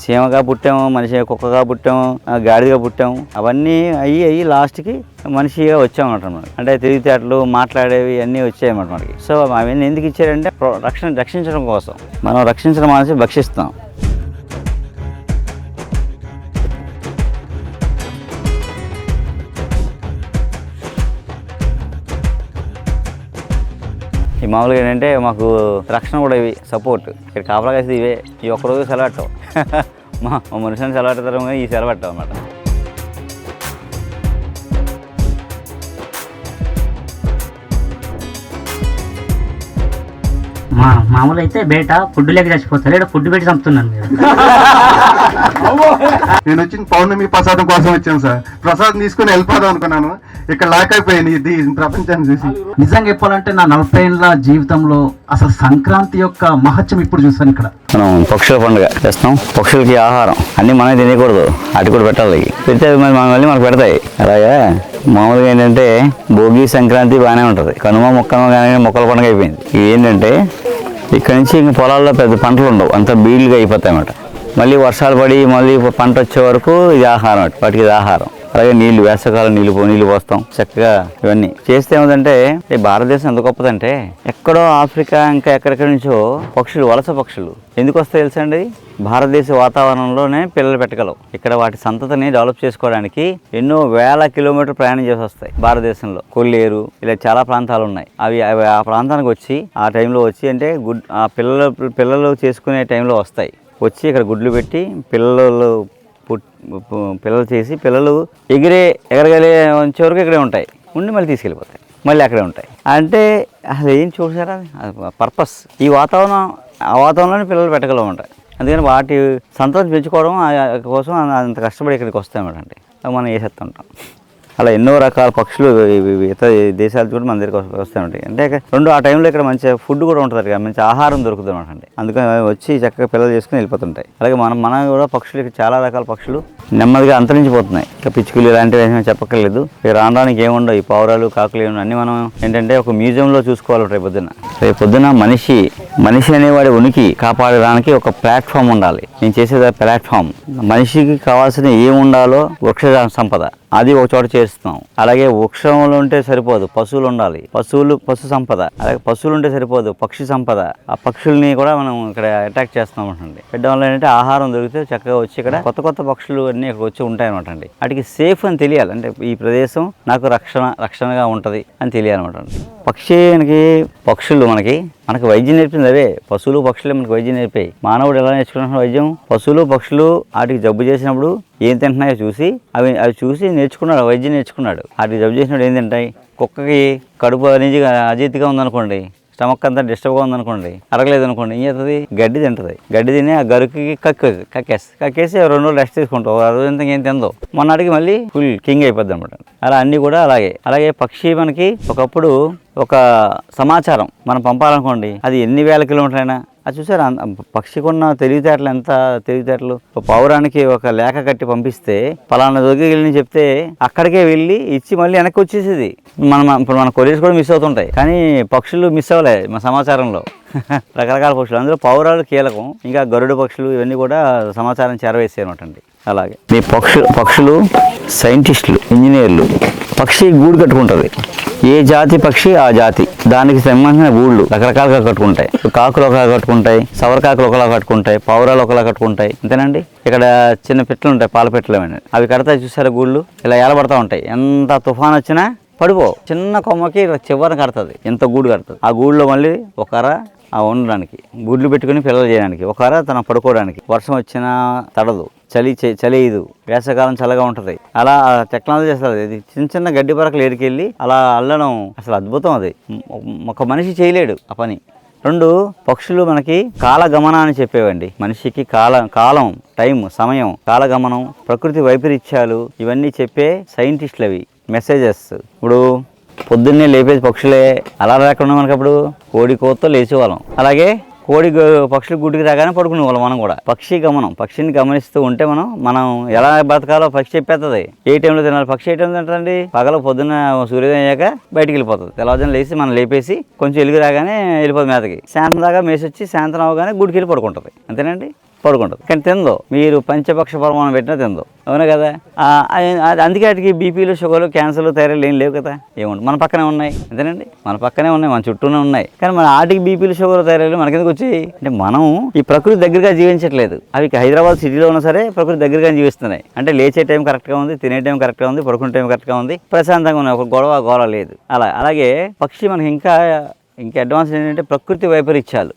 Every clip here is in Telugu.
చీమగా పుట్టాము, మనిషి కుక్కగా పుట్టాము, గాడిదగా పుట్టాము. అవన్నీ అయ్యి లాస్ట్కి మనిషిగా వచ్చామన్నమాట. అంటే తెలివితేటలు మాట్లాడేవి అన్నీ వచ్చాయన్నమాట మనకి. సో అవన్నీ ఎందుకు ఇచ్చారంటే రక్షించడం కోసం. మనం రక్షించడం అనేసి భక్షిస్తాం. ఈ మామూలుగా ఏంటంటే మాకు రక్షణ కూడా ఇవి సపోర్ట్. ఇక్కడ కాపలా కాసేది ఇవే. ఈ ఒక్కరోజు సెలవట్టం మా మనుషులను సెలవెడతారు కానీ ఈ సెలవట్టం అన్నమాట. మామూలు అయితే బయట ఫుడ్ లేక చచ్చిపోతారు, ఇక్కడ ఫుడ్ పెట్టి చంపుతున్నాను. నేను వచ్చిన పౌర్ణమి ప్రసాదం కోసం వచ్చాను సార్. ప్రసాదం తీసుకుని వెళ్ళిపోదాం అనుకున్నాను, ఇక్కడ లాక్ అయిపోయింది ఇది ప్రపంచాన్ని చూసి. నిజంగా చెప్పాలంటే నా 40 ఏళ్ళ జీవితంలో అసలు సంక్రాంతి యొక్క మహత్యం ఇప్పుడు చూస్తాను. ఇక్కడ మనం పక్షుల పండుగ చేస్తాం. పక్షులకి ఆహారం అన్నీ మనమే తినకూడదు, అటు కూడా పెట్టాలి. పెడితే మళ్ళీ మనకు పెడతాయి. అలాగే మామూలుగా ఏంటంటే భోగి సంక్రాంతి బాగానే ఉంటుంది. కనుమ మొక్కను కానీ మొక్కల పండుగ అయిపోయింది. ఇది ఏంటంటే ఇక్కడ నుంచి ఇంక పొలాల్లో పెద్ద పంటలు ఉండవు, అంతా బీళ్ళుగా అయిపోతాయి అన్నమాట. మళ్ళీ వర్షాలు పడి మళ్ళీ పంట వచ్చే వరకు ఇది ఆహారం, వాటికి ఇది ఆహారం. అలాగే నీళ్లు, వేసవకాలం నీళ్లు పోస్తాం చక్కగా. ఇవన్నీ చేస్తే ఏమిటంటే భారతదేశం ఎంత గొప్పదంటే ఎక్కడో ఆఫ్రికా ఇంకా ఎక్కడెక్కడి నుంచో పక్షులు, వలస పక్షులు ఎందుకు వస్తాయి తెలుసా అండి? భారతదేశ వాతావరణంలోనే పిల్లలు పెట్టగలవు. ఇక్కడ వాటి సంతతిని డెవలప్ చేసుకోవడానికి ఎన్నో వేల కిలోమీటర్ ప్రయాణం చేసి వస్తాయి. భారతదేశంలో కొల్లేరు ఇలా చాలా ప్రాంతాలు ఉన్నాయి. అవి ఆ ప్రాంతానికి వచ్చి ఆ టైంలో వచ్చి అంటే ఆ పిల్లలు చేసుకునే టైంలో వస్తాయి. వచ్చి ఇక్కడ గుడ్లు పెట్టి పిల్లలు చేసి పిల్లలు ఎగరగలే వచ్చే వరకు ఇక్కడే ఉంటాయి. ఉండి మళ్ళీ తీసుకెళ్ళిపోతాయి, మళ్ళీ అక్కడే ఉంటాయి. అంటే అసలు ఏం చూసారా పర్పస్? ఆ వాతావరణంలోనే పిల్లలు పెట్టగలవు ఉంటాయి. అందుకని వాటి సంతోషం పెంచుకోవడం కోసం అంత కష్టపడి ఇక్కడికి వస్తాయన్నమాట. మనం చేసేస్తుంటాం. అలా ఎన్నో రకాల పక్షులు ఇతర దేశాలు కూడా మన దగ్గరికి వస్తూ ఉంటాయి. అంటే రెండు ఆ టైంలో ఇక్కడ మంచి ఫుడ్ కూడా ఉంటుంది కదా, మంచి ఆహారం దొరుకుతుంది అనమాట. అండి అందుకని వచ్చి చక్కగా పిల్లలు చేసుకుని వెళ్ళిపోతుంటాయి. అలాగే మనం కూడా పక్షులకి చాలా రకాల పక్షులు నెమ్మదిగా అంతరించిపోతున్నాయి. ఇంకా పిచ్చుకలు ఇలాంటివి ఏమీ చెప్పక్కర్లేదు. ఇక రావడానికి ఏముండవు. ఈ పావురాలు, కాకులు ఏమి అన్నీ మనం ఏంటంటే ఒక మ్యూజియంలో చూసుకోవాలి. రేపు పొద్దున మనిషి అనేవాడి ఉనికి కాపాడడానికి ఒక ప్లాట్ఫామ్ ఉండాలి. నేను చేసేది ప్లాట్ఫామ్. మనిషికి కావాల్సిన ఏముండాలో వృక్ష సంపద అది ఒక చోట చేస్తున్నాం. అలాగే వృక్షంలో ఉంటే సరిపోదు, పశువులు ఉండాలి. పశు సంపద. అలాగే పశువులు ఉంటే సరిపోదు, పక్షి సంపద. ఆ పక్షుల్ని కూడా మనం ఇక్కడ అటాక్ చేస్తున్నాం అండి. పెట్టడం వల్ల ఏంటంటే ఆహారం దొరికితే చక్కగా వచ్చి ఇక్కడ కొత్త పక్షులు అన్నీ ఇక్కడ వచ్చి ఉంటాయి అనమాట అండి. వాటికి సేఫ్ అని తెలియాలి. అంటే ఈ ప్రదేశం నాకు రక్షణగా ఉంటుంది అని తెలియాలన్నమాట అండి. పక్షులు మనకి వైద్యం నేర్పింది అవే. పశువులు పక్షులే మనకి వైద్యం నేర్పాయి. మానవుడు ఎలా నేర్చుకుంటున్న వైద్యం? పశువులు పక్షులు వాటికి జబ్బు చేసినప్పుడు ఏం తింటున్నాయో చూసి అవి చూసి నేర్చుకున్నాడు, వైద్యం నేర్చుకున్నాడు. వాటికి జబ్బు చేసినప్పుడు ఏం తింటాయి? కుక్కకి కడుపు అనేది అజీతిగా ఉందనుకోండి, స్టమక్ అంతా డిస్టర్బ్గా ఉందనుకోండి, అరగలేదు అనుకోండి, ఏం చేస్తుంది? గడ్డి తింటుంది. గడ్డి తిని ఆ గరుకి కక్కేసి 2 రోజులు రెస్ట్ తీసుకుంటావు. ఆ రోజు ఇంత ఏం తిందో మొన్నటికి మళ్ళీ ఫుల్ కింగ్ అయిపోద్ది అనమాట. అలా అన్నీ కూడా అలాగే పక్షి మనకి ఒకప్పుడు ఒక సమాచారం మనం పంపాలనుకోండి, అది ఎన్ని వేల కిలోమీటర్లైనా అది చూసారా? పక్షికి ఉన్న తెలివితేటలు. పౌరానికి ఒక లేఖ కట్టి పంపిస్తే పలానా దగ్గరికి వెళ్ళి చెప్తే అక్కడికే వెళ్ళి ఇచ్చి మళ్ళీ వెనక్కి వచ్చేసేది. ఇప్పుడు మన కొరియర్స్ కూడా మిస్ అవుతుంటాయి, కానీ పక్షులు మిస్ అవ్వలే మన సమాచారంలో. రకరకాల పక్షులు, అందులో పౌరాలు కీలకం. ఇంకా గరుడు పక్షులు ఇవన్నీ కూడా సమాచారం చేరవేసాయి అనమాట అండి. అలాగే మీ పక్షులు సైంటిస్టులు, ఇంజనీర్లు. పక్షి గూడు కట్టుకుంటుంది. ఏ జాతి పక్షి ఆ జాతి, దానికి సంబంధించిన గూళ్ళు రకరకాలుగా కట్టుకుంటాయి. కాకులు ఒకలా కట్టుకుంటాయి, సవరకాకులు ఒకలా కట్టుకుంటాయి, పౌరాలు ఒకలా కట్టుకుంటాయి. అంతేనండి. ఇక్కడ చిన్న పెట్టెలు ఉంటాయి, పాల పెట్టెలు అని, అవి కడతాయి చూసారా గూళ్ళు. ఇలా ఏలబడతా ఉంటాయి. ఎంత తుఫాన్ వచ్చినా పడిపో. చిన్న కొమ్మకి చివరన కడుతుంది, ఎంత గూడు కడుతుంది. ఆ గూడులో మళ్ళీ ఒక అర ఉండడానికి, గుడ్లు పెట్టుకుని పిల్లలు చేయడానికి, ఒక అర తన పడుకోవడానికి. వర్షం వచ్చినా తడదు, చలి ఇది, వేసవకాలం చల్లగా ఉంటుంది. అలా టెక్నాలజీ చేస్తారు. ఇది చిన్న గడ్డి పరకలు ఏరికెళ్ళి అలా అల్లడం అసలు అద్భుతం. అది ఒక మనిషి చేయలేడు ఆ పని. 2 పక్షులు మనకి కాలగమనాన్ని చెప్పేవండి. మనిషికి కాలం, టైం, సమయం, కాలగమనం, ప్రకృతి వైపరీత్యాలు ఇవన్నీ చెప్పే సైంటిస్టులు అవి మెసేజెస్. ఇప్పుడు పొద్దున్నే లేపేది పక్షులే. అలా లేకుండా మనకి అప్పుడు కోడి కోతతో లేచేవాళ్ళం. అలాగే పక్షులు గుడ్డికి రాగానే పడుకునే వాళ్ళం మనం కూడా. పక్షిని గమనిస్తూ ఉంటే మనం ఎలా బతకాలో పక్షి చెప్పేస్తుంది. ఏ టైంలో తినాలి. పక్షి ఏ టైంలో తింటారండి? పొద్దున్న సూర్యోదయం అయ్యాక బయటికి వెళ్ళిపోతుంది. తెల్లవారుజామున లేచి మనం లేపేసి కొంచెం ఎలుగు రాగానే వెళ్ళిపోతుంది మేతకి. సాయంత్రం దాకా మేసి వచ్చి సాయంత్రం అవగానే గుడికి వెళ్ళి పడుకుంటుంది. అంతేనండి. పడుకుంటుంది. కానీ తిందో, మీరు పంచపక్ష పరమాణం పెట్టినా తిందో, అవునా కదా. అందుకే వాటికి బీపీలు, షుగర్లు, క్యాన్సర్లు, థైరాయిడ్లు ఏం లేవు కదా. ఏముంది, మన పక్కనే ఉన్నాయి, అంతేనండి, మన పక్కనే ఉన్నాయి, మన చుట్టూనే ఉన్నాయి. కానీ మన ఆటికి బీపీలు, షుగర్, థైరాయిడ్లు మనకెందుకు వచ్చాయి అంటే మనం ఈ ప్రకృతి దగ్గరగా జీవించట్లేదు. అవి హైదరాబాద్ సిటీలో ఉన్నా సరే ప్రకృతి దగ్గరగా జీవిస్తున్నాయి. అంటే లేచే టైం కరెక్ట్గా ఉంది, తినే టైం కరెక్ట్గా ఉంది, పడుకునే టైం కరెక్ట్గా ఉంది, ప్రశాంతంగా ఉన్నాయి, ఒక గొడవ లేదు. అలాగే పక్షి మనకి ఇంకా అడ్వాన్స్ ఏంటంటే ప్రకృతి వైపరీత్యాలు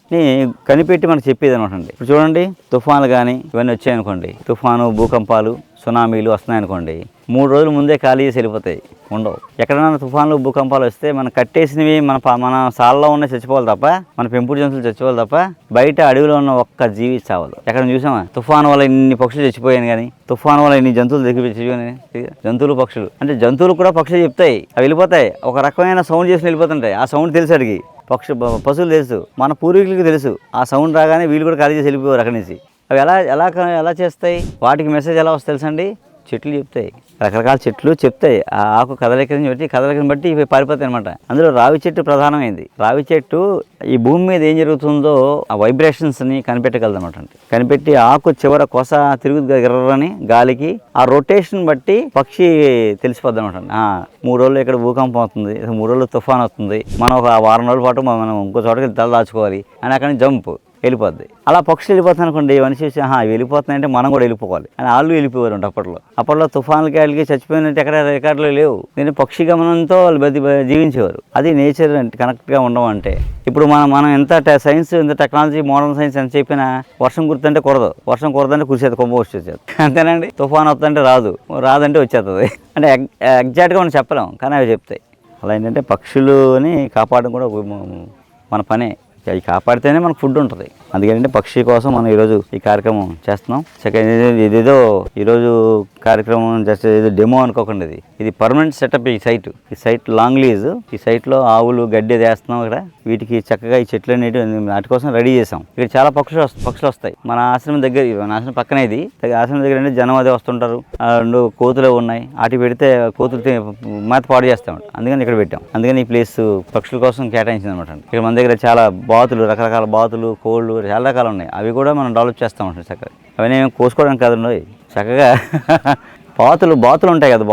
కనిపెట్టి మనకు చెప్పేది అనమాట అండి. ఇప్పుడు చూడండి, తుఫాన్లు కానీ ఇవన్నీ వచ్చాయనుకోండి, తుఫాను, భూకంపాలు, సునామీలు వస్తున్నాయనుకోండి, 3 రోజుల ముందే ఖాళీ చేసి వెళ్ళిపోతాయి, ఉండవు. ఎక్కడైనా తుఫాన్లు, భూకంపాలు వస్తే మనం కట్టేసినవి మన సాల్లో ఉన్న చచ్చిపోవాలి తప్ప, మన పెంపుడు జంతువులు చచ్చిపోవాలి తప్ప, బయట అడవిలో ఉన్న ఒక్క జీవి చావదు. ఎక్కడ చూసామా తుఫాను వల్ల ఇన్ని పక్షులు చచ్చిపోయాను కానీ, తుఫాను వల్ల ఇన్ని జంతువులు చచ్చిపోయాయి. జంతువులు, పక్షులు అంటే జంతువులు కూడా పక్షులు చెప్తాయి, అవి వెళ్ళిపోతాయి, ఒక రకమైన సౌండ్ చేసి వెళ్ళిపోతుంటాయి. ఆ సౌండ్ తెలుసు అడిగి పశువులు తెలుసు, మన పూర్వీకులకి తెలుసు. ఆ సౌండ్ రాగానే వీళ్ళు కూడా ఖాళీ చేసి వెళ్ళిపోయారు అక్కడి నుంచి. అవి ఎలా చేస్తాయి, వాటికి మెసేజ్ ఎలా వస్తుంది తెలుసండి, చెట్లు చెప్తాయి, రకరకాల చెట్లు చెప్తాయి. ఆ ఆకు కదలికని బట్టి ఇవి పారిపోతాయి అనమాట. అందులో రావి చెట్టు ప్రధానమైంది. రావి చెట్టు ఈ భూమి మీద ఏం జరుగుతుందో ఆ వైబ్రేషన్స్ని కనిపెట్టగలదు అనమాట. కనిపెట్టి ఆకు చివర కొస తిరుగుతుంది ఎర్రని గాలికి, ఆ రొటేషన్ బట్టి పక్షి తెలిసిపోద్ది అనమాట. 3 రోజులు ఇక్కడ భూకంపం అవుతుంది, 3 రోజులు తుఫాన్ వస్తుంది, మనం ఒక వారం రోజుల పాటు మనం ఇంకో చోటకి తల దాచుకోవాలి అని అక్కడి నుంచి జంప్ వెళ్ళిపోద్ది. అలా పక్షులు వెళ్ళిపోతాయి అనుకోండి, మనిషి వెళ్ళిపోతున్నాయంటే మనం కూడా వెళ్ళిపోవాలి అని వాళ్ళు వెళ్ళిపోయారు అప్పట్లో తుఫాన్లకి వాళ్ళకి చచ్చిపోయినట్టు ఎక్కడ రికార్డులు లేవు. నేను పక్షి గమనంతో వాళ్ళు జీవించేవారు. అది నేచర్ కనెక్ట్గా ఉండడం అంటే. ఇప్పుడు మనం ఎంత సైన్స్, ఎంత టెక్నాలజీ, మోడర్న్ సైన్స్ ఎంత చెప్పినా వర్షం కురుతుంటే కురదు, వర్షం కురదంటే కురిసేది, కొంప వచ్చేది, అంతేనండి. తుఫాన్ వస్తుందంటే రాదంటే వచ్చేస్తుంది. అంటే ఎగ్జాక్ట్గా మనం చెప్పలేం, కానీ అవి చెప్తాయి. అలా ఏంటంటే పక్షులని కాపాడడం కూడా మన పనే. అవి కాపాడితేనే మనకు ఫుడ్ ఉంటుంది. అందుకని పక్షి కోసం మనం ఈరోజు ఈ కార్యక్రమం చేస్తున్నాం. ఇదేదో ఈరోజు కార్యక్రమం జస్ట్ ఏదో డెమో అనుకోకండి, ఇది పర్మనెంట్ సెటప్. ఈ సైట్ లాంగ్ లీజ్. ఈ సైట్లో ఆవులు గడ్డి వేస్తున్నాం. ఇక్కడ వీటికి చక్కగా ఈ చెట్లు అనేవి వాటి కోసం రెడీ చేసాం. ఇక్కడ చాలా పక్షులు వస్తాయి. మన ఆశ్రమం దగ్గర, మన ఆశ్రమం పక్కనే ఇది. ఆశ్రమం దగ్గర అంటే జనం అదే వస్తుంటారు. 2 కోతులు ఉన్నాయి, వాటి పెడితే కోతులు మేత పాడు చేస్తాం. అందుకని ఇక్కడ పెట్టాం. అందుకని ఈ ప్లేస్ పక్షుల కోసం కేటాయించింది అనమాట. ఇక్కడ మన దగ్గర చాలా బాతులు, రకరకాల బాతులు, కోళ్ళు చాలా రకాలు ఉన్నాయి. అవి కూడా మనం డెవలప్ చేస్తాం అంటే చక్కగా. అవన్నీ కోసుకోవడానికి కాదండి, చక్కగా బాతులు ఉంటాయి కదా,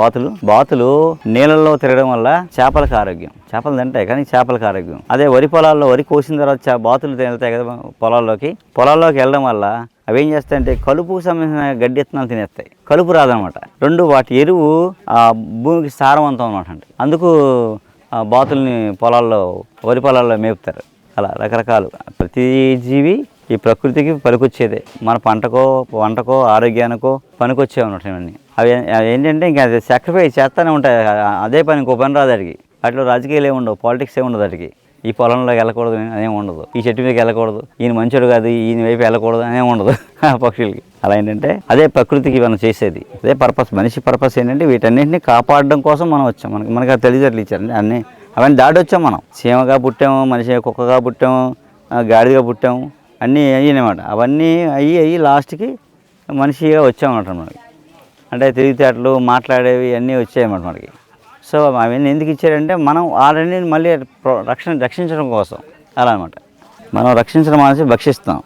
బాతులు నీళ్ళల్లో తిరగడం వల్ల చేపలకు ఆరోగ్యం. చేపలు తింటాయి కానీ చేపలకు ఆరోగ్యం. అదే వరి పొలాల్లో వరి కోసిన తర్వాత బాతులు వెళ్తాయి కదా పొలాల్లోకి వెళ్ళడం వల్ల అవి ఏం చేస్తాయంటే కలుపుకు సంబంధించిన గడ్డి విత్తనాలు తినేస్తాయి. కలుపు రాదనమాట. 2 వాటి ఎరువు ఆ భూమికి సారవంతం అనమాట. అంటే అందుకు బాతుల్ని వరి పొలాల్లో మేపుతారు. అలా రకరకాలు ప్రతి జీవి ఈ ప్రకృతికి పనికొచ్చేదే. మన వంటకో ఆరోగ్యానికో పనికొచ్చేవన్నమాట ఇవన్నీ. అవి ఏంటంటే ఇంకా అది సాక్రిఫైస్ చేస్తూనే ఉంటాయి. అదే పని, ఇంకో పని రాదు వాటికి. వాటిలో రాజకీయాలు ఏమి ఉండవు, పాలిటిక్స్ ఏమి ఉండదు వాటికి. ఈ పొలంలోకి వెళ్ళకూడదు అదేమి ఉండదు, ఈ చెట్టు మీదకి వెళ్ళకూడదు, ఈయన మంచోడు కాదు ఈయన వైపు వెళ్ళకూడదు అనేమి ఉండదు పక్షులకి. అలా ఏంటంటే అదే ప్రకృతికి మనం చేసేది, అదే పర్పస్. మనిషి పర్పస్ ఏంటంటే వీటన్నింటినీ కాపాడడం కోసం మనం వచ్చాం. మనకి అది తెలియజేట్లు ఇచ్చారండి. అవన్నీ దాటి వచ్చాం మనం. చీమగా పుట్టాము, మనిషి కుక్కగా పుట్టాము, గాడిదగా పుట్టాము, అన్నీ అయ్యానమాట. అవన్నీ అయ్యి లాస్ట్కి మనిషిగా వచ్చామన్నమాట మనకి. అంటే తెలివితేటలు, మాట్లాడేవి అన్నీ వచ్చాయన్నమాట మనకి. సో అవన్నీ ఎందుకు ఇచ్చారంటే మనం ఆల్రెడీ మళ్ళీ రక్షించడం కోసం. అలా అనమాట. మనం రక్షించడం అనేసి భక్షిస్తాం.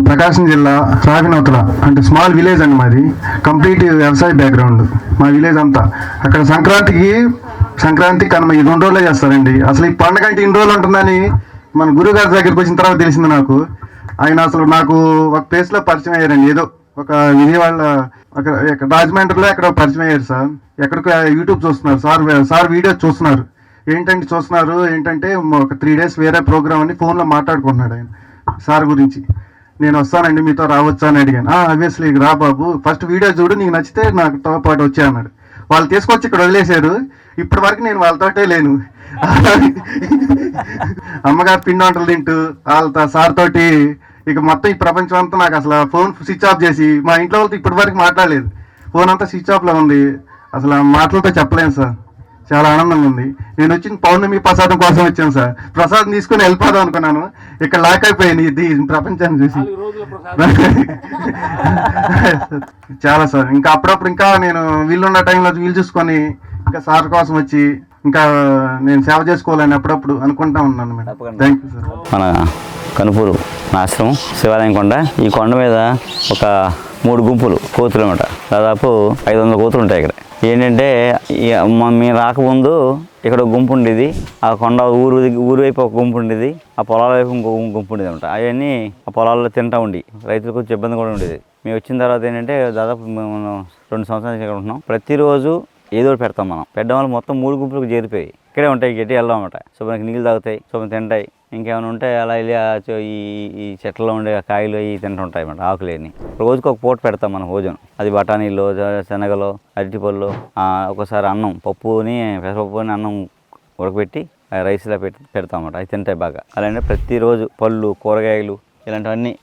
ప్రకాశం జిల్లా సాగినవతల అంటే స్మాల్ విలేజ్ అండి మాది. కంప్లీట్ వ్యవసాయ బ్యాక్గ్రౌండ్ మా విలేజ్ అంతా. అక్కడ సంక్రాంతి కనుమ ఈ 2 రోజులే చేస్తారండి. అసలు ఈ పండుగ అంటే ఇన్ని రోజులు ఉంటుందని మన గురువు గారి దగ్గరికి వచ్చిన తర్వాత తెలిసింది నాకు. ఆయన అసలు నాకు ఒక ప్లేస్లో పరిచయం అయ్యారండి. ఏదో ఒక విజయవాడ, రాజమండ్రిలో ఎక్కడ పరిచయం అయ్యారు సార్. ఎక్కడికో యూట్యూబ్ చూస్తున్నారు సార్ వీడియో చూస్తున్నారు. ఏంటంటే ఒక 3 days వేరే ప్రోగ్రామ్ అని ఫోన్లో మాట్లాడుకుంటున్నాడు ఆయన సార్ గురించి. నేను వస్తానండి, మీతో రావచ్చా అని అడిగాను. ఆబ్వియస్లీ రా బాబు, ఫస్ట్ వీడియో చూడు, నీకు నచ్చితే నాతో పాటు వచ్చా అన్నాడు. వాళ్ళు తీసుకొచ్చి ఇక్కడ వదిలేశారు. ఇప్పటి వరకు నేను వాళ్ళతోటే లేను. అమ్మగారు పిండి వంటలు తింటూ వాళ్ళ సార్ తోటి ఇక మొత్తం ఈ ప్రపంచం అంతా నాకు అసలు ఫోన్ స్విచ్ ఆఫ్ చేసి, మా ఇంట్లో వాళ్ళతో ఇప్పటి వరకు మాట్లాడలేదు. ఫోన్ అంతా స్విచ్ ఆఫ్లో ఉంది. అసలు మాటలతో చెప్పలేను సార్. చాలా ఆనందంగా ఉంది. నేను వచ్చిన పౌర్ణమి ప్రసాదం కోసం వచ్చాను సార్. ప్రసాదం తీసుకుని వెళ్ళిపోదాం అనుకున్నాను, ఇక్కడ లాక్ అయిపోయాను ఇది ప్రపంచాన్ని చూసి. చాలా సార్. ఇంకా అప్పుడప్పుడు ఇంకా నేను వీళ్ళున్న టైంలో వీలు చూసుకొని ఇంకా సార్ కోసం వచ్చి ఇంకా నేను సేవ చేసుకోవాలని అప్పుడప్పుడు అనుకుంటా ఉన్నాను మేడం. Thank you sir. మన కనుపూరు నా ఆశ్రమం శివాలయం కొండ. ఈ కొండ మీద ఒక 3 గుంపులు కోతులు అన్నమాట. దాదాపు 500 కోతులు ఉంటాయి ఇక్కడ. ఏంటంటే మేము రాకముందు ఇక్కడ ఒక గుంపు ఉండేది, ఆ కొండ ఊరు వైపు ఒక గుంపు ఉండేది, ఆ పొలాల వైపు ఇంకో గుంపు ఉండేది అనమాట. అవన్నీ ఆ పొలాల్లో తింటా ఉండి రైతులకు కొంచెం ఇబ్బంది కూడా ఉండేది. మేము వచ్చిన తర్వాత ఏంటంటే దాదాపు మనం 2 సంవత్సరాల నుంచి ఇక్కడ ఉంటున్నాం. ప్రతిరోజు ఏదో ఒకటి పెడతాం. మనం పెట్టడం వల్ల మొత్తం 3 గుంపులకు చేరిపోయి ఇక్కడే ఉంటాయి, గట్టి వెళ్ళాం అనమాట. శుభ్రంగా నీళ్ళు తాగుతాయి, శుభ్రం తింటాయి. ఇంకేమైనా ఉంటే అలా వెళ్ళి ఈ చెట్లలో ఉండే కాయలు అవి తింటుంటాయి అన్నమాట, ఆకులేని. రోజుకి ఒక పూట పెడతాం మనం భోజనం. అది బఠానీలు, శనగలు, అరటిపళ్ళు, ఒకసారి అన్నం, పప్పుని పెసరపప్పుని అన్నం ఉడకబెట్టి రైస్లా పెడతాం అన్నమాట. అవి తింటాయి బాగా. అలాంటి ప్రతిరోజు పళ్ళు, కూరగాయలు ఇలాంటివన్నీ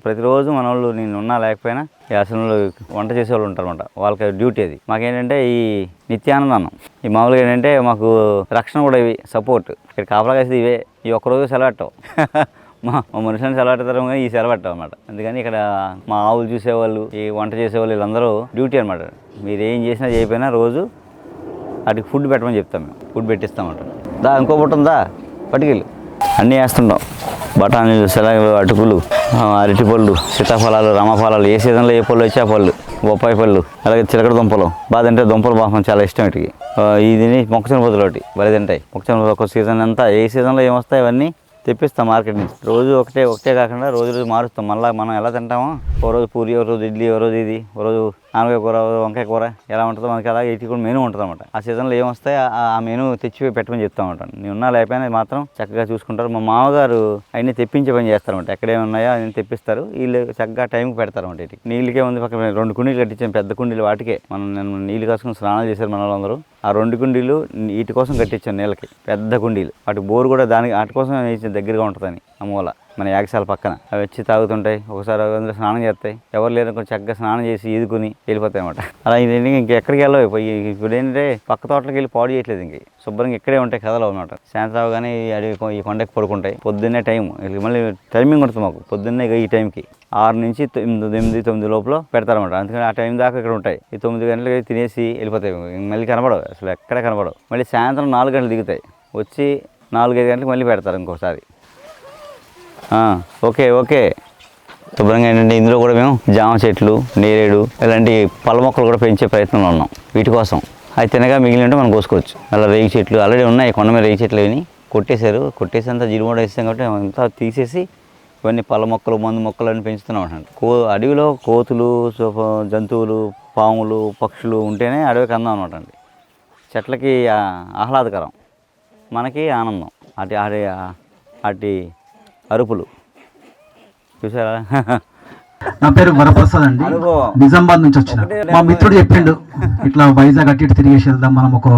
ప్రతిరోజు మన వాళ్ళు నేను ఉన్నా లేకపోయినా ఈ ఆశ్రమంలో వంట చేసేవాళ్ళు ఉంటారన్నమాట. వాళ్ళకి డ్యూటీ అది. మాకేంటంటే ఈ నిత్యానంద అన్నం, ఈ మామూలుగా ఏంటంటే మాకు రక్షణ కూడా ఇవి సపోర్ట్. ఇక్కడ కాపలా కాసేది ఇవే. ఈ ఒక్కరోజు సెలవట్టవు మా మనుషులను సెలవెడతారు కానీ ఈ సెలవట్టవు అనమాట. అందుకని ఇక్కడ మా ఆవులు చూసేవాళ్ళు, ఈ వంట చేసేవాళ్ళు వీళ్ళందరూ డ్యూటీ అనమాట. మీరు ఏం చేసినా చేయకపోయినా రోజు వాటికి ఫుడ్ పెట్టమని చెప్తాం. మేము ఫుడ్ పెట్టిస్తామంట. ఇంకో బుట్ట ఉందా పట్టుకెళ్ళి అన్నీ వేస్తుంటాం. బఠానీలు, శనగలు, అటుకులు, అరటిపళ్ళు, సీతాఫలాలు, రమఫలాలు, ఏ సీజన్లో ఏ పళ్ళు వచ్చి ఆ పళ్ళు, బొప్పాయి పళ్ళు, అలాగే చిలకడ దుంపలు. బాగా తింటే దుంపలు బాగా చాలా ఇష్టం వీటికి. ఇది మొక్కజొన్న పొద్దులు ఒకటి బాగా తింటాయి. మొక్కజొన్న ఒక సీజన్ అంతా ఏ సీజన్లో ఏమొస్తాయి అవన్నీ తెప్పిస్తాం మార్కెట్ నుంచి. రోజు ఒకటే కాకుండా రోజు మారుస్తాం. మళ్ళీ మనం ఎలా తింటామో ఓ రోజు పూరి, ఓ రోజు ఇడ్లీ, ఓ రోజు ఇది, ఓ రోజు ఆనకాయ కూర, వంకాయ కూర ఎలా ఉంటుందో మనకి అలాగే ఇటు కూడా మెనూ ఉంటుంది అనమాట. ఆ సీజన్లో ఏమొస్తాయి ఆ మెనూ తెచ్చి పెట్టమని చెప్తా ఉంటాను. నేను ఉన్నా లేకపోయినా మాత్రం చక్కగా చూసుకుంటారు. మా మామగారు అవన్నీ తెప్పించే పని చేస్తారన్నమాట. ఎక్కడేమి ఉన్నాయో అవన్నీ తెప్పిస్తారు. వీళ్ళు చక్కగా టైంకి పెడతారన్నమాట. ఇటు నీళ్ళకే ఉంది పక్కన 2 కుండీలు కట్టించాను, పెద్ద కుండీలు. వాటికే నేను నీళ్ళు కాసుకుని స్నానాలు చేశారు మన వాళ్ళందరూ. ఆ 2 కుండీలు వీటి కోసం కట్టించాను, నీళ్ళకి పెద్ద కుండీలు. వాటి బోరు కూడా వాటి కోసం దగ్గరగా ఉంటుందని ఆ మూల మన యాగశాల పక్కన. అవి వచ్చి తాగుతుంటాయి. ఒకసారి అందులో స్నానం చేస్తాయి. ఎవరు లేరు కొంచెం చక్కగా స్నానం చేసి ఈదుకుని వెళ్ళిపోతాయి అన్నమాట. అలా ఇంకెక్కడికి వెళ్ళవు. ఇప్పుడు ఏంటంటే పక్క తోటలకు వెళ్ళి పాడు చేయట్లేదు. ఇంక శుభ్రంగా ఇక్కడే ఉంటాయి కథలు అనమాట. సాయంత్రం కానీ ఈ కొండకి పడుకుంటాయి. పొద్దున్నే టైం మళ్ళీ టైమింగ్ ఉంటుంది మాకు. పొద్దున్నే ఈ టైంకి 6 నుంచి 8, 9 లోపల పెడతారన్నమాట. అందుకని ఆ టైం దాకా ఇక్కడ ఉంటాయి. ఈ 9 గంటలకి తినేసి వెళ్ళిపోతాయి. మళ్ళీ కనబడవు, అసలు ఎక్కడ కనబడవు. మళ్ళీ సాయంత్రం 4 గంటలు దిగుతాయి. వచ్చి 4-5 గంటలకు మళ్ళీ పెడతారు ఇంకోసారి. ఓకే శుభ్రంగా ఏంటంటే ఇందులో కూడా మేము జామ చెట్లు, నేరేడు ఇలాంటి పళ్ళ మొక్కలు కూడా పెంచే ప్రయత్నంలో ఉన్నాం. వీటి కోసం అవి తినగా మిగిలినట్టు మనం కోసుకోవచ్చు. అలా రేగి చెట్లు ఆల్రెడీ ఉన్నాయి. కొండ మీద రేగి చెట్లు అని కొట్టేసి అంతా జిరుమూడ వేస్తాం కాబట్టి అంతా తీసేసి ఇవన్నీ పళ్ళ మొక్కలు, మందు మొక్కలు అన్నీ పెంచుతున్నాం అంట. అడవిలో కోతులు, జంతువులు, పాములు, పక్షులు ఉంటేనే అడవికి అందం అనమాట అండి. చెట్లకి ఆహ్లాదకరం, మనకి ఆనందం. అటు అరుపులు చూసారా. నా పేరు వరప్రసాద్ అండి, నిజామాబాద్ నుంచి వచ్చిన. మా మిత్రుడు చెప్పిండు ఇట్లా వైజాగ్ అట్టి తిరిగేసి వెళ్దాం, మనం ఒక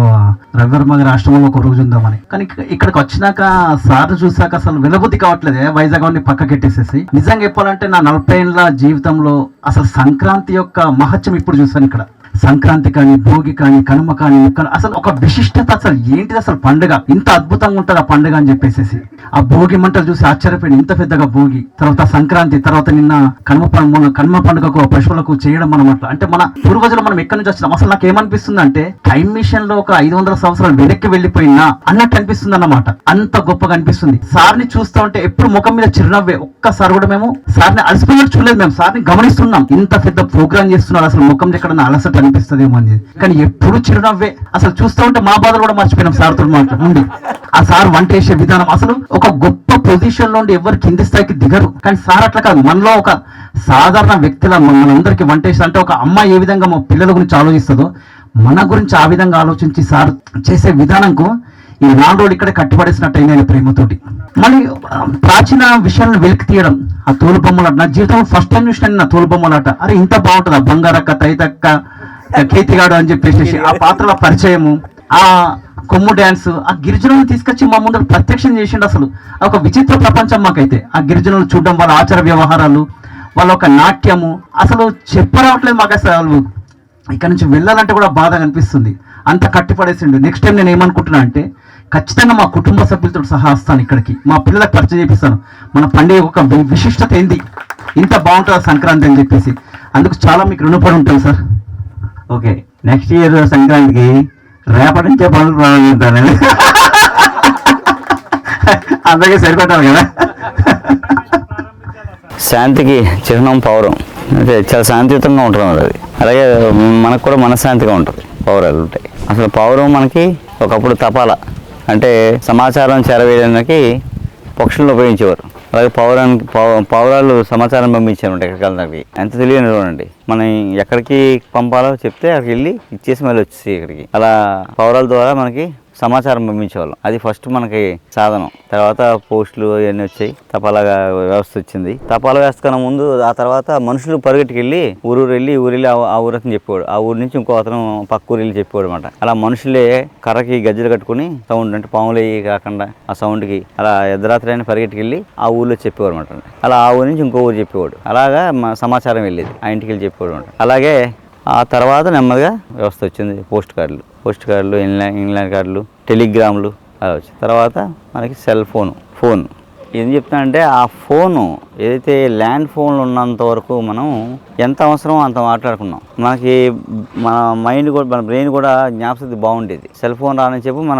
రవివర్మ గారి ఆశ్రమంలో ఒక రోజు ఉందామని. కానీ ఇక్కడికి వచ్చినాక సార్ చూసాక అసలు వెలబుద్ధి కావట్లేదు. వైజాగ్ అన్ని పక్కకెట్టేసేసి నిజంగా చెప్పాలంటే నా 40 ఏళ్ళ జీవితంలో అసలు సంక్రాంతి యొక్క మహత్యం ఇప్పుడు చూసాను. ఇక్కడ సంక్రాంతి కానీ, భోగి కానీ, కనుమ కానీ, అసలు ఒక విశిష్టత. అసలు ఏంటిది అసలు పండుగ, ఇంత అద్భుతంగా ఉంటుంది ఆ పండుగ అని చెప్పేసి ఆ భోగి మంటలు చూసి ఆశ్చర్యపోయింది. ఇంత పెద్దగా భోగి, తర్వాత సంక్రాంతి, తర్వాత నిన్న కనుమ పండుగకు పశువులకు చేయడం అనమాట. అంటే మన పూర్వజులు మనం ఎక్కడి నుంచి వచ్చినాం. అసలు నాకు ఏమనిపిస్తుంది అంటే టైం మిషన్ లో ఒక 500 సంవత్సరాలు వెనక్కి వెళ్ళిపోయినా అన్నట్టు అనిపిస్తుంది అన్నమాట. అంత గొప్పగా అనిపిస్తుంది. సార్ని చూస్తూ ఉంటే ఎప్పుడు ముఖం మీద చిరునవ్వే. ఒక్కసారి కూడా మేము సార్ని అలసిపోయినట్టు చూడలేదు. మేము సార్ని గమనిస్తున్నాం. ఇంత పెద్ద ప్రోగ్రామ్ చేస్తున్నారు, అసలు ముఖం ఎక్కడ అలసట అనిపిస్తుందేమో అని. కానీ ఎప్పుడు చిరునవ్వే. అసలు చూస్తూ ఉంటే మా బాధలు కూడా మర్చిపోయినాం సార్తో ఉండి. ఆ సార్ వంట చేసే విధానం, అసలు ఒక గొప్ప పొజిషన్ లో ఉండి ఎవరు కింది స్థాయికి దిగరు. కానీ సార్ అట్లా కాదు, మనలో ఒక సాధారణ వ్యక్తిలా మనందరికీ వంట చేసి, అంటే ఒక అమ్మ ఏ విధంగా మా పిల్లల గురించి ఆలోచిస్తుందో మన గురించి ఆ విధంగా ఆలోచించి సార్ చేసే విధానంకు ఈ 4 రోజులు ఇక్కడే కట్టిపడేసినట్టు అయిన ప్రేమతోటి. మళ్ళీ ప్రాచీన విషయాలను వెలికి తీయడం. ఆ తోలు బొమ్మలాట నా జీవితంలో ఫస్ట్ టైం చూసిన నా తోలు బొమ్మలాట. అరే ఇంత బాగుంటుందా, బంగారక్క, తైతక్క, కేతిగాడు అని చెప్పేసి ఆ పాత్రల పరిచయము, ఆ కొమ్ము డ్యాన్స్, ఆ గిరిజనులను తీసుకొచ్చి మా ముందు ప్రత్యక్షం చేసిండు. అసలు ఒక విచిత్ర ప్రపంచం మాకైతే. ఆ గిరిజనులు చూడడం, వాళ్ళ ఆచార వ్యవహారాలు, వాళ్ళ ఒక నాట్యము, అసలు చెప్పరావట్లేదు మాకు. అసలు ఇక్కడ నుంచి వెళ్ళాలంటే కూడా బాధగా అనిపిస్తుంది. అంత కట్టిపడేసిండు. నెక్స్ట్ టైం నేను ఏమనుకుంటున్నా అంటే ఖచ్చితంగా మా కుటుంబ సభ్యులతో సహా వస్తాను ఇక్కడికి, మా పిల్లలకు పరిచయం చేపిస్తాను మన పండుగ ఒక విశిష్టత ఏంది, ఇంత బాగుంటుంది సంక్రాంతి అని చెప్పేసి. అందుకు చాలా మీకు రుణపడి ఉంటాను సార్. ఓకే, నెక్స్ట్ ఇయర్ సంక్రాంతికి రేపటి నుంచే పనులు ప్రారంభిస్తాను. అందరికీ సరిపెట్టాలి కదా. శాంతికి చిహ్నం పౌరం. అంటే చాలా శాంతియుతంగా ఉంటుంది అది. అలాగే మనకు కూడా మనశ్శాంతిగా ఉంటుంది పౌరాలు ఉంటాయి. అసలు పౌరం మనకి ఒకప్పుడు తపాలా అంటే సమాచారం చేరవేయడానికి పక్షులను ఉపయోగించేవారు. అలాగే పౌరాలు సమాచారం పంపించారు ఎక్కడికి ఎంత తెలియని చూడండి. మనం ఎక్కడికి పంపాలో చెప్తే అక్కడికి వెళ్ళి ఇచ్చేసి మళ్ళీ వచ్చేసి ఇక్కడికి అలా పౌరాల ద్వారా మనకి సమాచారం పంపించేవాళ్ళం. అది ఫస్ట్ మనకి సాధనం. తర్వాత పోస్టులు అవన్నీ వచ్చాయి, తపాలా వ్యవస్థ వచ్చింది. తపాలా వ్యవస్థ కన్నా ముందు ఆ తర్వాత మనుషులు పరిగెట్టుకు వెళ్ళి ఊరు వెళ్ళి ఆ ఊరని చెప్పేవాడు. ఆ ఊరు నుంచి ఇంకో అతను పక్క ఊరు వెళ్ళి చెప్పేవాడు అనమాట. అలా మనుషులే కర్రకి గజ్జలు కట్టుకుని సౌండ్ అంటే పాములు కాకుండా ఆ సౌండ్కి అలా ఎద్దరాత్రి అయినా పరిగెట్టుకు వెళ్ళి ఆ ఊర్లో చెప్పేవాడు అనమాట. అలా ఆ ఊరు నుంచి ఇంకో ఊరు చెప్పేవాడు. అలాగా సమాచారం వెళ్ళేది, ఆ ఇంటికి వెళ్ళి చెప్పేవాడు అనమాట. అలాగే ఆ తర్వాత నెమ్మదిగా వ్యవస్థ వచ్చింది. పోస్ట్ కార్డులు, ఇంగ్లాండ్ కార్డులు, టెలిగ్రాములు అలా వచ్చాయి. తర్వాత మనకి సెల్ ఫోన్ ఏం చెప్తానంటే ఆ ఫోను ఏదైతే ల్యాండ్ ఫోన్లు ఉన్నంత వరకు మనం ఎంత అవసరమో అంత మాట్లాడుకున్నాం. మనకి మన మైండ్ కూడా మన బ్రెయిన్ కూడా జ్ఞాపశక్తి బాగుండేది. సెల్ ఫోన్ రాని చెప్పి మన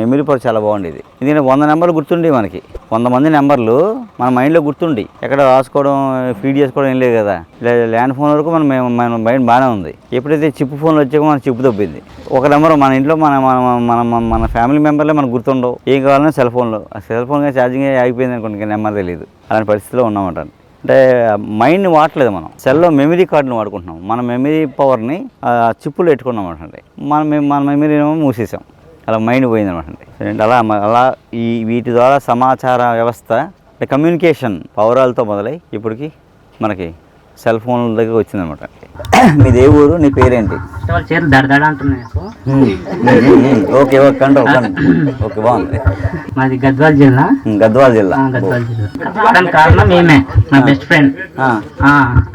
మెమరీ పవర్ చాలా బాగుండేది. ఎందుకంటే 100 నెంబర్లు గుర్తుండే మనకి 100 మంది నెంబర్లు మన మైండ్లో గుర్తుండి ఎక్కడ రాసుకోవడం ఫీడ్ చేసుకోవడం ఏం లేదు కదా. ల్యాండ్ ఫోన్ వరకు మన మైండ్ బాగానే ఉంది. ఎప్పుడైతే చిప్ ఫోన్లు వచ్చాకో మన చిప్పు దొబ్బింది. ఒక నెంబర్ మన ఇంట్లో మన ఫ్యామిలీ మెంబర్లే మనకు గుర్తుండవు. ఏం కావాలన్నా సెల్ ఫోన్లో ఛార్జింగ్ ఆగిపోయింది అనుకోండి, నెంబర్ తెలియదు. అలాంటి పరిస్థితిలో ఉన్నామంట. అంటే మైండ్ని వాడలేదు మనం, సెల్లో మెమరీ కార్డుని వాడుకుంటున్నాం. మన మెమరీ పవర్ని చిప్పులు పెట్టుకున్నాం అంటే మన మెమరీ ఏమో మూసేసాం. అలా మైండ్ పోయింది అనమాట. అలా వీటి ద్వారా సమాచార వ్యవస్థ అంటే కమ్యూనికేషన్ పౌరాలతో మొదలై ఇప్పటికి మనకి సెల్ ఫోన్ల దగ్గర వచ్చిందనమాట. మీది ఏ ఊరు, నీ పేరేంటి? చీరలు దడదడ అంటున్నాయి. ఓకే ఓకే బాగుంది. మాది గద్వాల జిల్లా. దానికి కారణం ఏమే నా బెస్ట్ ఫ్రెండ్.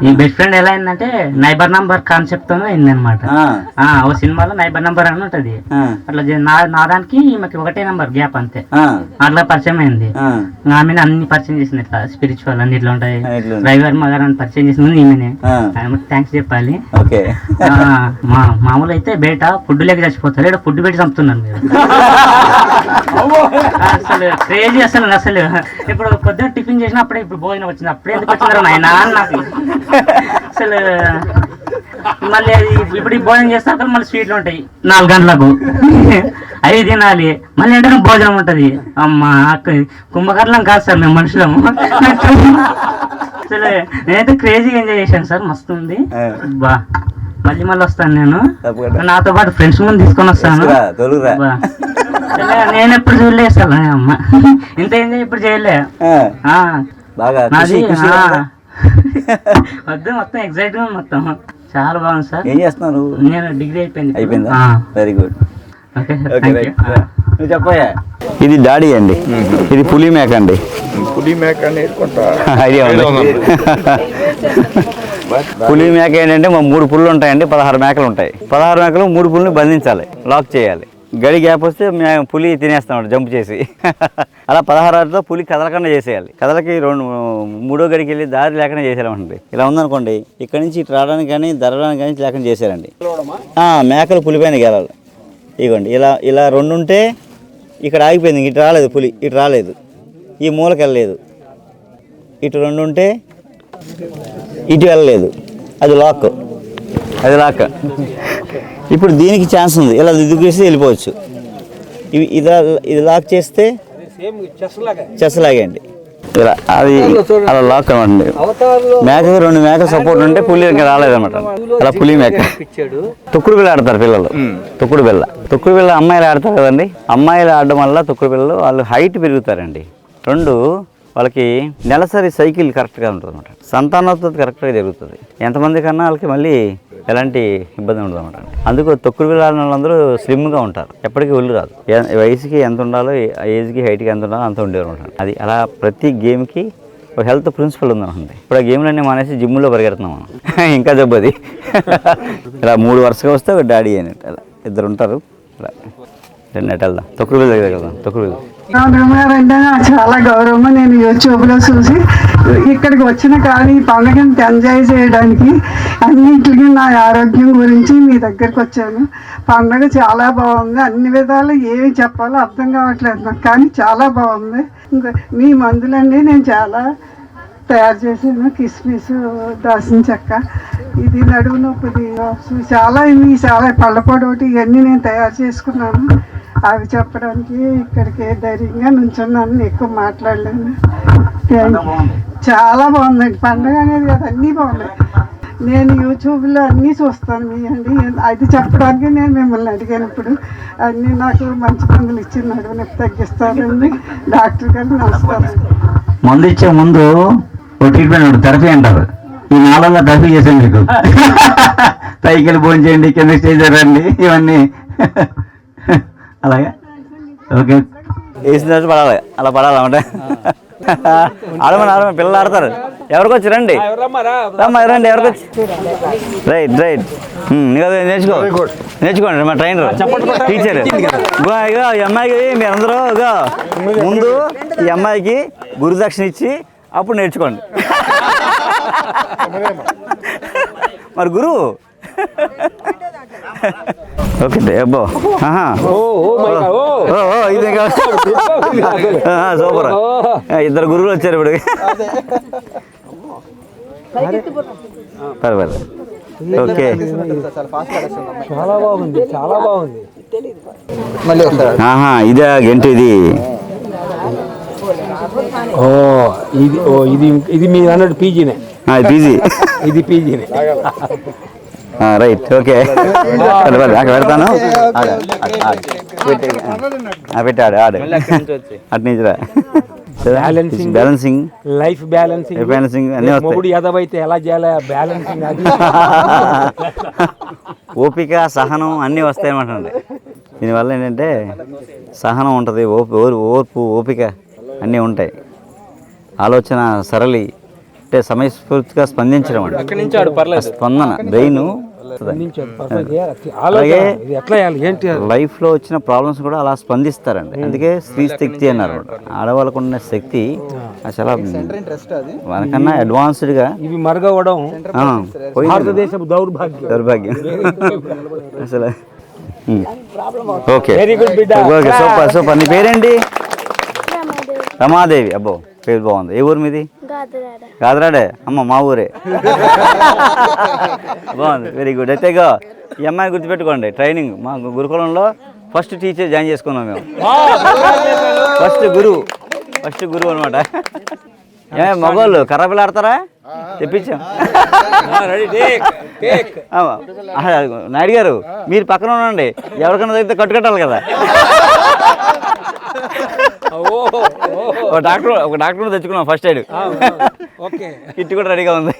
ఈ బెస్ట్ ఫ్రెండ్ ఎలా అయిందంటే నైబర్ నంబర్ కాన్సెప్ట్ తో అయిందనమాట. ఓ సినిమాలో నైబర్ నంబర్ అని ఉంటది. అట్లా నా దానికి ఈమెకి ఒకటే నంబర్ గ్యాప్ అంతే. అట్లా పరిచయం అయింది. ఆమె అన్ని పరిచయం చేసింది. ఇట్లా స్పిరిచువల్ అన్ని ఇట్లా ఉంటాయి. డ్రైవర్ మగర్ అని పరిచయం చేసింది ఈమెనే. థ్యాంక్స్ చెప్పాలి. మామూలు అయితే బయట ఫుడ్ లేక చచ్చిపోతారు, ఇక్కడ ఫుడ్ పెట్టి చంపుతున్నాను మీరు. అసలు క్రేజీ అసలు ఇప్పుడు పొద్దున్న టిఫిన్ చేసినప్పుడే ఇప్పుడు భోజనం వచ్చింది. అప్పుడే ఎందుకు వచ్చినారు నాయన నాకు అసలు. మళ్ళీ ఇప్పుడు భోజనం చేస్తాక మళ్ళీ స్వీట్లు ఉంటాయి 4 గంటలకు, అవి తినాలి. మళ్ళీ అంటే భోజనం ఉంటది. అమ్మ కుంభకర్లం కాదు సార్ మేము మనుషులము. అసలు నేనైతే క్రేజీగా ఎంజాయ్ చేశాను సార్, మస్తు ఉంది. బా మళ్ళీ వస్తాను నేను, నాతో పాటు ఫ్రెండ్స్ ముందు తీసుకొని వస్తాను. నేను ఎప్పుడు చూడలే సార్ అమ్మ ఇంత ఎంజాయ్ ఇప్పుడు చేయలే. నాది మొత్తం ఎగ్జైట్ గా మొత్తం చాలా బాగుంది సార్. ఏం చేస్తున్నారు? నేను డిగ్రీ అయిపోయింది. Very good. చెప్పయ్యా. ఇది డాడీ అండి, ఇది పులి మేక అండి. ఐడియా ఉంది. పులి మేక ఏంటంటే 3 పుళ్ళు ఉంటాయండి, 16 మేకలు ఉంటాయి. 16 మేకలు 3 పుల్ని బంధించాలి, లాక్ చేయాలి. గడి గ్యాప్ వస్తే పులి తినేస్తాం జంప్ చేసి. అలా 16 పులి కదలకుండా చేసేయాలి. కదలకి 3వ గడికి వెళ్ళి దారి లేకుండా చేసేయాలండి. ఇలా ఉందనుకోండి, ఇక్కడ నుంచి ఇటు రావడానికి కానీ దరడానికి కానీ లేకుండా చేశారండి. మేకలు పులిపైన గెలాలి. ఇవ్వండి ఇలా 2 ఉంటే ఇక్కడ ఆగిపోయింది. ఇటు రాలేదు పులి, ఇటు రాలేదు, ఈ మూలకి వెళ్ళలేదు. ఇటు 2 ఉంటే ఇటు వెళ్ళలేదు, అది లాక్. ఇప్పుడు దీనికి ఛాన్స్ ఉంది, ఇలా దిగుసి వెళ్ళిపోవచ్చు. ఇది లాక్ చేస్తే చెస్ లాగండి ఇలా, అది అలా లాక్ అనమాట. మేకకి 2 మేకలు సపోర్ట్ ఉంటే పులి ఇంకా రాలేదన్నమాట. అలా పులి మేక. తొక్కుడు బిళ్ళ ఆడతారు పిల్లలు. తొక్కుడు బిళ్ళ అమ్మాయిలు ఆడతారు కదండి. అమ్మాయిలు ఆడడం వల్ల తొక్కుడు బిళ్ళలు వాళ్ళు హైట్ పెరుగుతారండి. 2 వాళ్ళకి నెలసరి సైకిల్ కరెక్ట్గా ఉంటుంది అనమాట. సంతానోత్పత్తి కరెక్ట్గా జరుగుతుంది. ఎంతమంది కన్నా వాళ్ళకి మళ్ళీ ఎలాంటి ఇబ్బంది ఉండదు అనమాట. అందుకు తొక్కుడు బిళ్ళ ఆడిన వాళ్ళందరూ స్లిమ్గా ఉంటారు, ఎప్పటికీ ఒళ్ళు రాదు. వయసుకి ఎంత ఉండాలో, ఏజ్కి హైట్కి ఎంత ఉండాలో అంత ఉండేవారు ఉంటారు. అది అలా ప్రతి గేమ్కి ఒక హెల్త్ ప్రిన్సిపల్ ఉందనుకోండి. ఇప్పుడు ఆ గేమ్లన్నీ మానేసి జిమ్లో పరిగెడుతున్నాం మనం. ఇంకా జబ్బది. ఇలా 3 వరుసగా వస్తే ఒక డాడీ అయినట్టు అలా 2 ఉంటారు. ఇలా నెట్ వెళ్దాం, తొక్కుడు బిళ్ళ దగ్గర వెళ్దాం. తొక్కుడు బిళ్ళ అంటే నాకు చాలా గౌరవం. నేను యూట్యూబ్లో చూసి ఇక్కడికి వచ్చిన కానీ ఈ పండుగని ఎంజాయ్ చేయడానికి అన్నింటికి నా ఆరోగ్యం గురించి మీ దగ్గరికి వచ్చాను. పండుగ చాలా బాగుంది, అన్ని విధాలు ఏమి చెప్పాలో అర్థం కావట్లేదు నాకు, కానీ చాలా బాగుంది. ఇంకా మీ మందులండి నేను చాలా తయారు చేసాను, కిస్మిస్, దాల్చిన చెక్క. ఇది నడుము నొప్పిది చాలా పళ్ళపొడి ఒకటి ఇవన్నీ నేను తయారు చేసుకున్నాను. అవి చెప్పడానికి ఇక్కడికి ధైర్యంగా నుంచున్నాను, ఎక్కువ మాట్లాడలేను. చాలా బాగుందండి పండుగ అనేది కదా, అన్నీ బాగున్నాయి. నేను యూట్యూబ్లో అన్నీ చూస్తాను మీ అండి, అది చెప్పడానికి నేను మిమ్మల్ని అడిగాను. ఇప్పుడు అన్నీ నాకు మంచి మందులు ఇచ్చి నడుము నొప్పి తగ్గిస్తారండి. డాక్టర్ గారికి నమస్కారం. మందు ఇచ్చే ముందు ఒక ట్రీట్మెంట్ థెరపీ అంటారు. ఈ నాలుగులో థెరపీ చేసాను మీకు. పైకి వెళ్ళి భోజనం చేయండి, కింద స్టేజ్ రండి, ఇవన్నీ అలాగే. ఓకే, వేసిన తర్వాత పడాలి, అలా పడాలి అంటే ఆడమని పిల్లలు ఆడతారు. ఎవరికి వచ్చి రండి, రండి ఎవరికి వచ్చి. రైట్ రైట్, నేర్చుకోండి. మా ట్రైనర్ టీచర్. ఇగో ఈ అమ్మాయికి మీరందరూ ఇగో ముందు ఈ అమ్మాయికి గురుదక్షిణ ఇచ్చి అప్పుడు నేర్చుకోండి. మరి గురువు ఓకే అబ్బో, ఇదే సూపర్. ఇద్దరు గురువులు వచ్చారు ఇప్పుడు. పర్వాలేదు, ఓకే. చాలా బాగుంది, చాలా బాగుంది. ఇదే గంట ఇది. ఇది మీరు అన్నట్టు పీజీనే. పీజీ, ఇది పీజీనే. Right, okay. అక్కడ పెడతాను, పెట్టాడు ఆడు అటు నుంచి రా. బ్యాలెన్సింగ్, లైఫ్ బ్యాలెన్సింగ్ అన్నీ వస్తాయి. ఎదవైతే ఎలా చేయాలి బ్యాలెన్సింగ్, అది ఓపిక, సహనం అన్నీ వస్తాయి అన్నమాట. దీనివల్ల ఏంటంటే సహనం ఉంటుంది, ఓర్పు, ఓపిక అన్నీ ఉంటాయి. ఆలోచన సరళి అంటే సమయస్ఫూర్తిగా స్పందించడం అంటే స్పందన బ్రెయిన్. అలాగే లైఫ్లో వచ్చిన ప్రాబ్లమ్స్ కూడా అలా స్పందిస్తారండి. అందుకే స్త్రీ శక్తి అన్నారు. ఆడవాళ్ళకు ఉన్న శక్తి చాలా మనకన్నా అడ్వాన్స్డ్గా ఇవి మరగవడం భారతదేశపు దౌర్భాగ్యం అసలు. ఓకే, వెరీ గుడ్ బిడ్డ. Okay, super super. నీ పేరేంటి? రమాదేవి. అబ్బో, పేరు బాగుంది. ఏ ఊరు మీది? గాదరాడే. అమ్మ మా ఊరే. బాగుంది, వెరీ గుడ్. అయితే ఈ అమ్మాయిని గుర్తుపెట్టుకోండి. ట్రైనింగ్ మా గురుకులంలో ఫస్ట్ టీచర్ జాయిన్ చేసుకున్నాం మేము. ఫస్ట్ గురువు అనమాట. మగవాళ్ళు కర్రపిల్ల ఆడతారా? తెప్పించాం. నాయుడు గారు మీరు పక్కన ఉండండి, ఎవరికైనా తగ్గితే కట్టుకట్టాలి కదా. ఒక డాక్టర్ తెచ్చుకున్నాం ఫస్ట్ ఎయిడ్. కిట్ కూడా రెడీగా ఉంది.